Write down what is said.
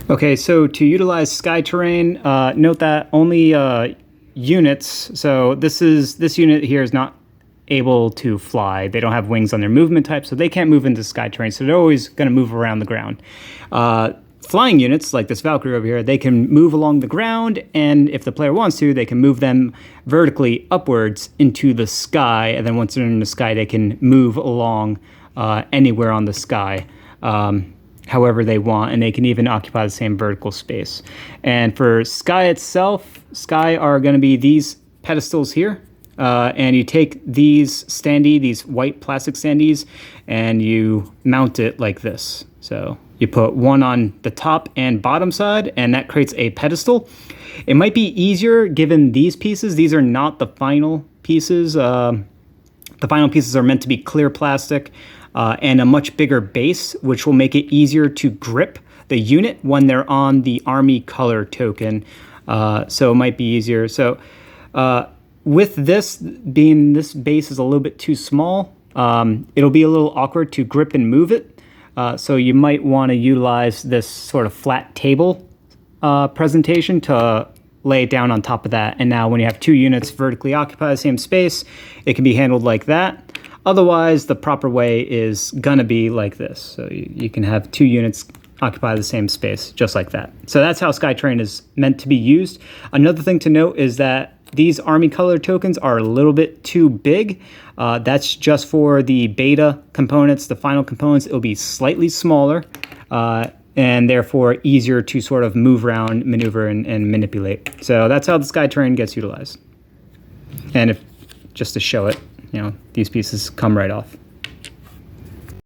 Okay, so to utilize sky terrain, note that only units, so this unit here is not able to fly. They don't have wings on their movement type, so they can't move into sky terrain, so they're always going to move around the ground. Flying units, like this Valkyrie over here, they can move along the ground, and if the player wants to, they can move them vertically upwards into the sky, and then once they're in the sky, they can move along anywhere on the sky. However they want, and they can even occupy the same vertical space. And for sky itself, sky are going to be these pedestals here, and you take these white plastic standees, and you mount it like this. So you put one on the top and bottom side, and that creates a pedestal. It might be easier given these pieces. These are not the final pieces. The final pieces are meant to be clear plastic. And a much bigger base, which will make it easier to grip the unit when they're on the army color token. So it might be easier. So with this base is a little bit too small, it'll be a little awkward to grip and move it. So you might want to utilize this sort of flat table presentation to lay it down on top of that. And now when you have two units vertically occupy the same space, it can be handled like that. Otherwise, the proper way is gonna be like this. So you can have two units occupy the same space, just like that. So that's how sky terrain is meant to be used. Another thing to note is that these army color tokens are a little bit too big. That's just for the beta components. The final components, it'll be slightly smaller, and therefore easier to sort of move around, maneuver, and manipulate. So that's how the sky terrain gets utilized. And just to show it, these pieces come right off.